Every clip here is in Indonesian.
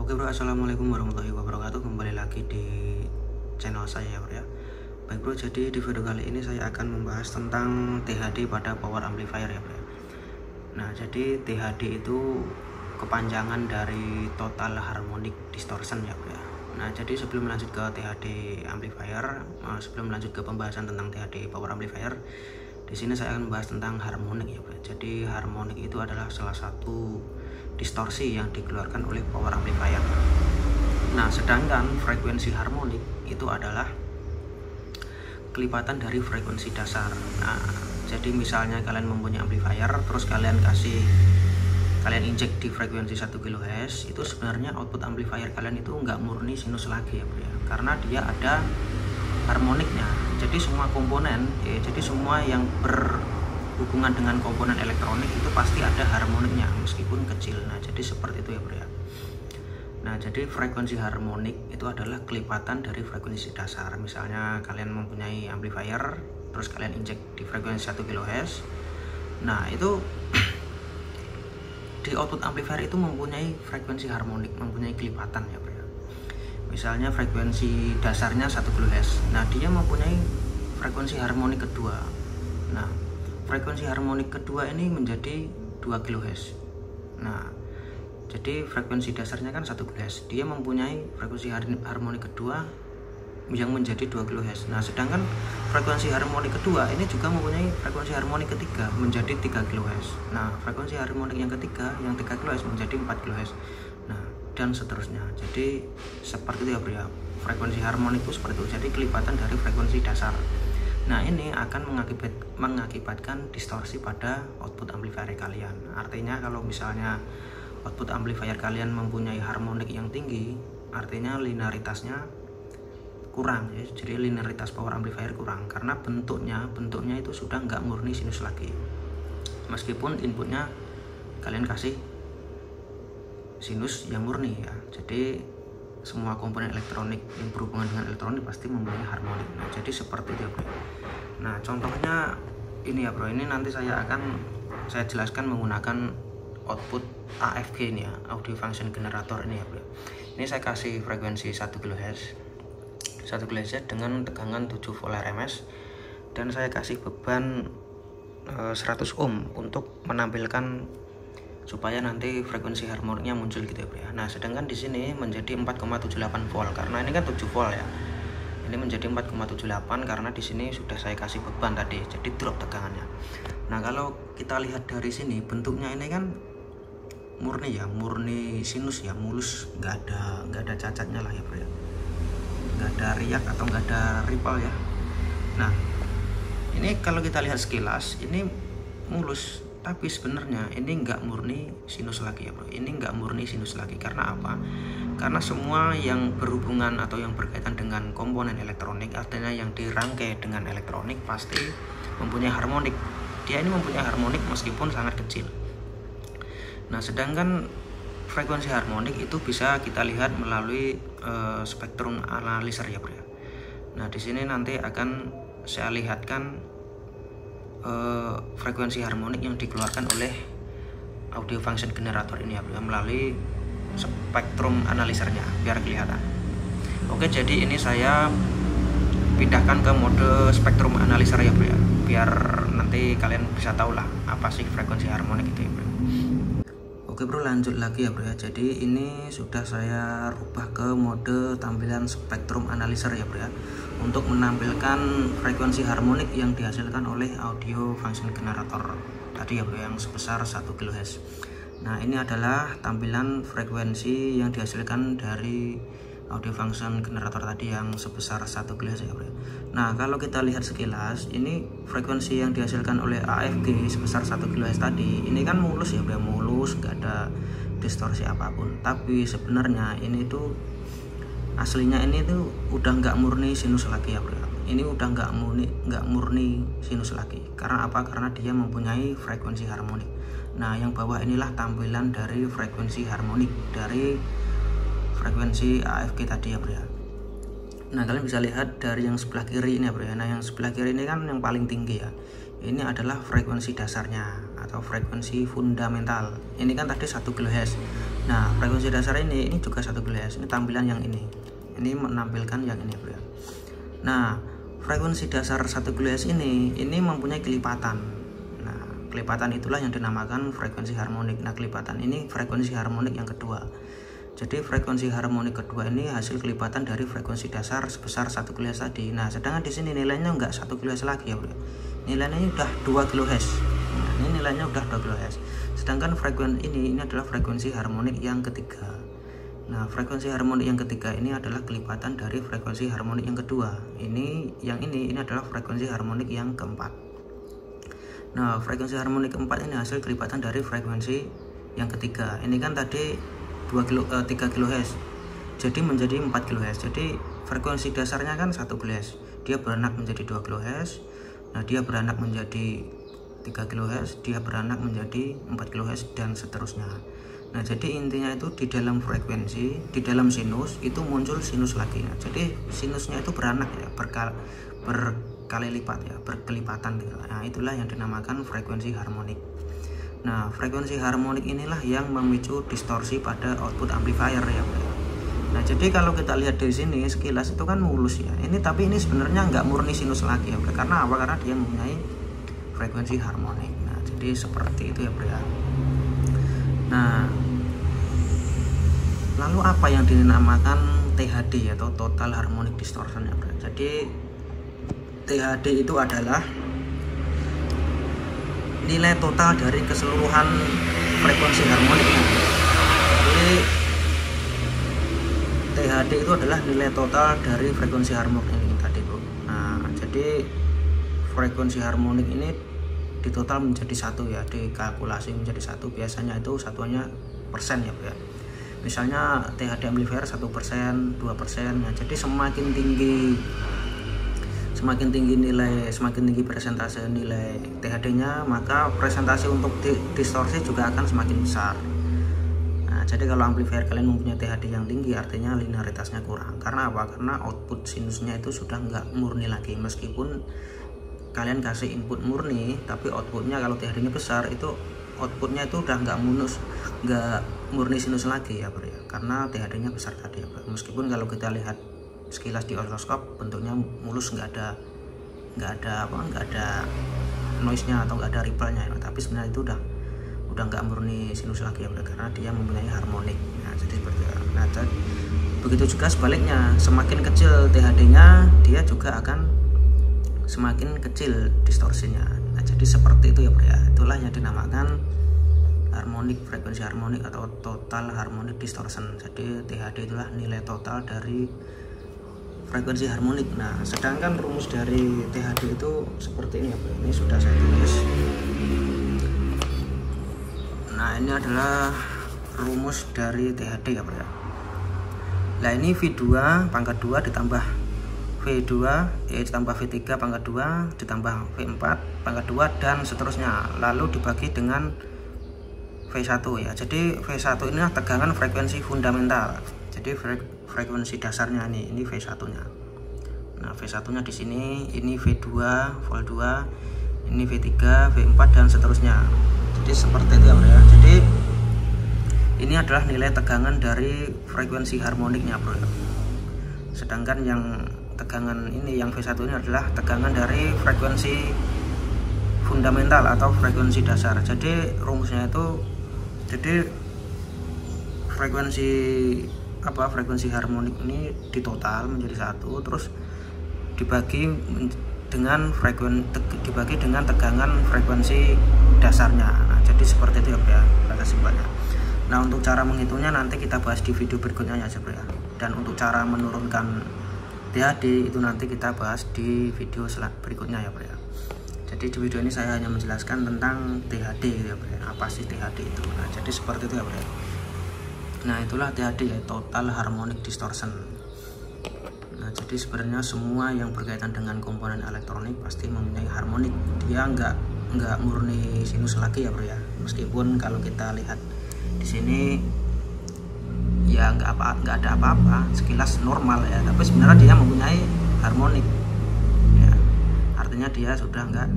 Oke bro, assalamualaikum warahmatullahi wabarakatuh. Kembali lagi di channel saya bro ya. Baik bro, jadi di video kali ini saya akan membahas tentang THD pada power amplifier ya bro. Nah, jadi THD itu kepanjangan dari total harmonic distortion ya bro ya. Nah, jadi sebelum lanjut ke THD amplifier, sebelum lanjut ke pembahasan tentang THD power amplifier, di sini saya akan membahas tentang harmonik ya bro. Jadi harmonik itu adalah salah satu distorsi yang dikeluarkan oleh power amplifier. Nah, sedangkan frekuensi harmonik itu adalah kelipatan dari frekuensi dasar. Nah, jadi misalnya kalian mempunyai amplifier, terus kalian injek di frekuensi 1 kHz, itu sebenarnya output amplifier kalian itu nggak murni sinus lagi ya bro ya, karena dia ada harmoniknya. Jadi semua komponen, jadi semua yang berhubungan dengan komponen elektronik itu pasti ada harmoniknya meskipun kecil. Nah, jadi seperti itu ya bro ya. Nah, jadi frekuensi harmonik itu adalah kelipatan dari frekuensi dasar. Misalnya kalian mempunyai amplifier, terus kalian injek di frekuensi 1 kHz. Nah, itu di output amplifier itu mempunyai frekuensi harmonik, mempunyai kelipatan ya bro ya. Misalnya frekuensi dasarnya 1 kHz. Nah, dia mempunyai frekuensi harmonik kedua. Nah, frekuensi harmonik kedua ini menjadi 2 kHz. Nah, jadi frekuensi dasarnya kan 1 kHz. Dia mempunyai frekuensi harmonik kedua yang menjadi 2 kHz. Nah, sedangkan frekuensi harmonik kedua ini juga mempunyai frekuensi harmonik ketiga menjadi 3 kHz. Nah, frekuensi harmonik yang ketiga yang 3 kHz menjadi 4 kHz. Nah, dan seterusnya. Jadi seperti itu ya bro ya. Frekuensi harmonik itu seperti itu. Jadi kelipatan dari frekuensi dasar. Nah, ini akan mengakibatkan distorsi pada output amplifier kalian. Artinya kalau misalnya output amplifier kalian mempunyai harmonik yang tinggi, artinya linearitasnya kurang ya. Jadi linearitas power amplifier kurang karena bentuknya itu sudah nggak murni sinus lagi. Meskipun inputnya kalian kasih sinus yang murni ya. Jadi semua komponen elektronik yang berhubungan dengan elektronik pasti mempunyai harmonik. Nah, jadi seperti itu ya bro. Nah, contohnya ini ya bro, ini nanti saya jelaskan menggunakan output AFG ini ya, audio function generator ini ya bro. Ini saya kasih frekuensi 1 kHz dengan tegangan 7 volt RMS, dan saya kasih beban 100 ohm untuk menampilkan supaya nanti frekuensi harmoniknya muncul gitu ya bro ya. Nah, sedangkan di sini menjadi 4,78 volt karena ini kan 7 volt ya. Ini menjadi 4,78 karena di sini sudah saya kasih beban tadi, jadi drop tegangannya. Nah, kalau kita lihat dari sini bentuknya ini kan murni ya, murni sinus ya, mulus, nggak ada cacatnya lah ya bro ya, nggak ada riak atau nggak ada ripple ya. Nah, ini kalau kita lihat sekilas ini mulus, tapi sebenarnya ini nggak murni sinus lagi ya bro. Ini nggak murni sinus lagi karena apa? Karena semua yang berhubungan atau yang berkaitan dengan komponen elektronik, artinya yang dirangkai dengan elektronik pasti mempunyai harmonik. Dia ini mempunyai harmonik meskipun sangat kecil. Nah, sedangkan frekuensi harmonik itu bisa kita lihat melalui spektrum analyzer ya bro ya. Nah, di sini nanti akan saya lihatkan frekuensi harmonik yang dikeluarkan oleh audio function generator ini ya bro, melalui spektrum analyzernya biar kelihatan. Oke, jadi ini saya pindahkan ke mode spektrum analyzer ya bro ya, biar nanti kalian bisa tahu lah apa sih frekuensi harmonik itu ya bro. Oke bro, lanjut lagi ya bro ya. Jadi ini sudah saya rubah ke mode tampilan spektrum analyzer ya bro ya, untuk menampilkan frekuensi harmonik yang dihasilkan oleh audio function generator tadi ya bro, yang sebesar 1 kHz. Nah, ini adalah tampilan frekuensi yang dihasilkan dari audio function generator tadi yang sebesar 1 kHz ya bro. Nah, kalau kita lihat sekilas, ini frekuensi yang dihasilkan oleh AFG sebesar 1 kHz tadi, ini kan mulus ya bro, mulus, nggak ada distorsi apapun. Tapi sebenarnya ini tuh aslinya ini tuh udah nggak murni sinus lagi ya bro. Ini udah nggak murni sinus lagi. Karena apa? Karena dia mempunyai frekuensi harmonik. Nah, yang bawah inilah tampilan dari frekuensi harmonik dari frekuensi AFG tadi ya bro ya. Nah, kalian bisa lihat dari yang sebelah kiri ini ya bro ya. Nah, yang sebelah kiri ini kan yang paling tinggi ya. Ini adalah frekuensi dasarnya atau frekuensi fundamental. Ini kan tadi 1 kHz. Nah, frekuensi dasar ini juga 1 kHz. Ini tampilan yang ini menampilkan yang ini bro ya. Nah, frekuensi dasar 1 kHz ini mempunyai kelipatan. Nah, kelipatan itulah yang dinamakan frekuensi harmonik. Nah, kelipatan ini frekuensi harmonik yang kedua. Jadi frekuensi harmonik kedua ini hasil kelipatan dari frekuensi dasar sebesar 1 kHz tadi. Nah, sedangkan di sini nilainya enggak 1 kHz lagi ya bro. Nilainya udah 2 kHz. Nah, ini nilainya udah 2 kHz. Sedangkan frekuensi ini adalah frekuensi harmonik yang ketiga. Nah, frekuensi harmonik yang ketiga ini adalah kelipatan dari frekuensi harmonik yang kedua. Ini adalah frekuensi harmonik yang keempat. Nah, frekuensi harmonik keempat ini hasil kelipatan dari frekuensi yang ketiga. Ini kan tadi 3 kHz. Jadi menjadi 4 kHz. Jadi frekuensi dasarnya kan 1 kHz. Dia beranak menjadi 2 kHz. Nah, dia beranak menjadi 3 kHz, dia beranak menjadi 4 kHz dan seterusnya. Nah, jadi intinya itu di dalam frekuensi, di dalam sinus itu muncul sinus lagi. Nah, jadi sinusnya itu beranak ya, berkali lipat ya, berkelipatan gitu. Nah, itulah yang dinamakan frekuensi harmonik. Nah, frekuensi harmonik inilah yang memicu distorsi pada output amplifier ya. Nah, jadi kalau kita lihat di sini sekilas itu kan mulus ya. Tapi ini sebenarnya nggak murni sinus lagi ya, karena apa? Karena dia mempunyai frekuensi harmonik. Nah, jadi seperti itu ya bro ya. Nah, lalu apa yang dinamakan THD atau total harmonic distortion ya bro? Jadi THD itu adalah nilai total dari keseluruhan frekuensi harmoniknya. Jadi THD itu adalah nilai total dari frekuensi harmonik ini tadi bro. Nah, jadi frekuensi harmonik ini ditotal menjadi satu ya, dikalkulasi menjadi satu. Biasanya itu satuannya persen ya bro ya. Misalnya THD amplifier 1%, 2%. Nah, jadi semakin tinggi nilai, semakin tinggi presentase nilai THD-nya, maka presentasi untuk distorsi juga akan semakin besar. Nah, jadi kalau amplifier kalian mempunyai THD yang tinggi, artinya linearitasnya kurang. Karena apa? Karena output sinusnya itu sudah nggak murni lagi. Meskipun kalian kasih input murni, tapi outputnya kalau THD-nya besar, itu outputnya itu udah nggak murni sinus lagi ya bro ya. Karena THD-nya besar tadi ya bro. Meskipun kalau kita lihat sekilas di osiloskop bentuknya mulus, nggak ada noise-nya atau nggak ada ripple-nya ya. Tapi sebenarnya itu udah nggak murni sinus lagi ya bro, karena dia mempunyai harmonik. Nah, jadi seperti itu. Nah, begitu juga sebaliknya, semakin kecil THD-nya, dia juga akan semakin kecil distorsinya. Nah, jadi seperti itu ya bro ya. Itulah yang dinamakan harmonik, frekuensi harmonik atau total harmonic distortion. Jadi THD itulah nilai total dari frekuensi harmonik. Nah, sedangkan rumus dari THD itu seperti ini ya bro. Ini sudah saya tulis. Nah, ini adalah rumus dari THD ya bro ya. Nah, ini V2 pangkat 2 ditambah V2 ditambah V3 pangkat 2 ditambah V4 pangkat 2 dan seterusnya, lalu dibagi dengan V1 ya. Jadi V1 ini tegangan frekuensi fundamental. Jadi frekuensi dasarnya ini V1 nya. Nah, V1 nya di sini, ini V2 vol 2, ini V3 V4 dan seterusnya. Jadi seperti itu ya. Jadi ini adalah nilai tegangan dari frekuensi harmoniknya bro. Sedangkan yang tegangan ini, yang V1 ini adalah tegangan dari frekuensi fundamental atau frekuensi dasar. Jadi rumusnya itu, jadi frekuensi harmonik ini ditotal menjadi satu, terus dibagi dengan tegangan frekuensi dasarnya. Nah, jadi seperti itu ya kata simpelnya. Nah, untuk cara menghitungnya nanti kita bahas di video berikutnya ya bro ya. Dan untuk cara menurunkan THD itu nanti kita bahas di video berikutnya ya bro ya. Jadi di video ini saya hanya menjelaskan tentang THD gitu ya bro ya. Apa sih THD itu? Nah, jadi seperti itu ya bro ya. Nah, itulah THD ya, total harmonic distortion. Nah, jadi sebenarnya semua yang berkaitan dengan komponen elektronik pasti mempunyai harmonik. Dia nggak murni sinus lagi ya bro ya. Meskipun kalau kita lihat di sini ya nggak ada apa-apa, sekilas normal ya, tapi sebenarnya dia mempunyai harmonik ya. Artinya dia sudah nggak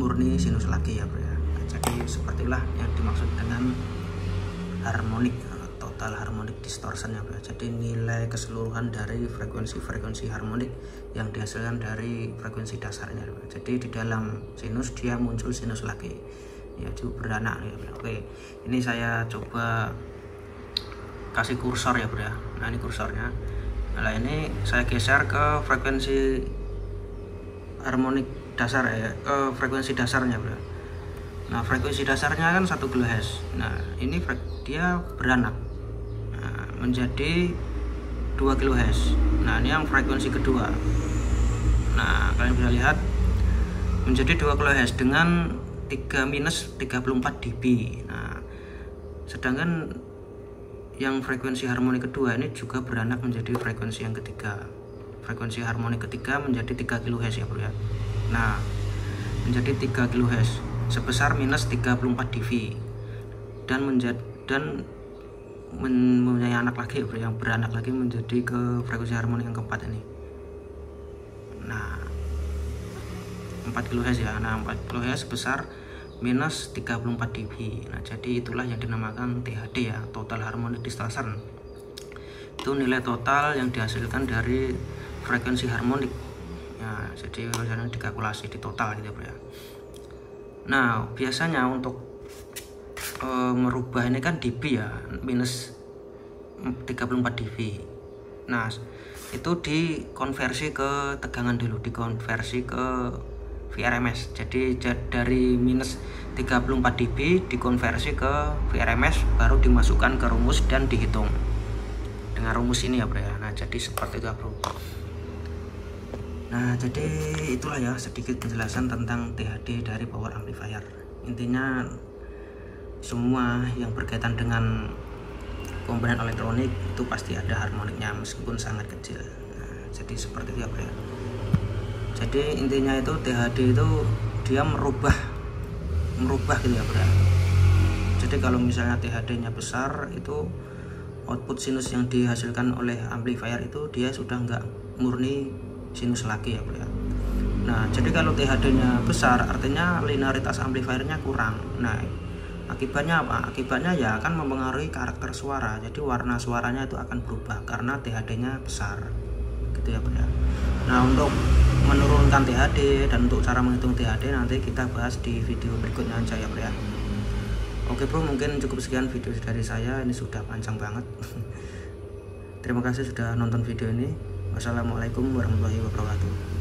murni sinus lagi ya bro ya. Nah, jadi sepertilah yang dimaksud dengan harmonik, total harmonic distortion ya bro. Jadi nilai keseluruhan dari frekuensi harmonik yang dihasilkan dari frekuensi dasarnya bro. Jadi di dalam sinus dia muncul sinus lagi ya, itu beranak ya bro. Oke, ini saya coba kasih kursor ya bro ya. Nah ini kursornya. Nah ini saya geser ke frekuensi harmonik dasar ya, ke frekuensi dasarnya bro. Nah frekuensi dasarnya kan 1 kHz. Nah ini dia beranak menjadi 2 kHz. Nah ini yang frekuensi kedua. Nah kalian bisa lihat menjadi 2 kHz dengan 3-34 dB. Nah sedangkan yang frekuensi harmoni kedua ini juga beranak menjadi frekuensi yang ketiga. Frekuensi harmoni ketiga menjadi 3 kHz ya bro ya. Nah menjadi 3 kHz sebesar minus 34 dB dan mempunyai anak lagi bro, yang beranak lagi menjadi ke frekuensi harmoni yang keempat ini. Nah 4 kHz ya. Nah 4 kHz sebesar minus 34 dB. Nah jadi itulah yang dinamakan THD ya, total harmonic distortion. Itu nilai total yang dihasilkan dari frekuensi harmonik ya. Jadi misalnya dikalkulasi di total gitu bro ya. Nah biasanya untuk merubah ini kan dB ya, minus 34 dB. Nah itu dikonversi ke tegangan dulu, dikonversi ke VRMS. Jadi dari minus 34 dB dikonversi ke VRMS, baru dimasukkan ke rumus dan dihitung dengan rumus ini ya bro ya. Nah jadi seperti itu bro. Nah jadi itulah ya sedikit penjelasan tentang THD dari power amplifier. Intinya semua yang berkaitan dengan komponen elektronik itu pasti ada harmoniknya meskipun sangat kecil. Nah, jadi seperti itu ya bro ya. Jadi intinya itu THD itu dia merubah gitu ya bro. Jadi kalau misalnya THD nya besar, itu output sinus yang dihasilkan oleh amplifier itu dia sudah nggak murni sinus lagi ya bro ya. Nah jadi kalau THD nya besar artinya linearitas amplifiernya kurang. Nah akibatnya apa? Akibatnya ya akan mempengaruhi karakter suara. Jadi warna suaranya itu akan berubah karena THD nya besar gitu ya bro ya. Nah untuk menurunkan THD dan untuk cara menghitung THD nanti kita bahas di video berikutnya aja ya bro ya. Oke bro, mungkin cukup sekian video dari saya, ini sudah panjang banget. Terima kasih sudah nonton video ini. Wassalamualaikum warahmatullahi wabarakatuh.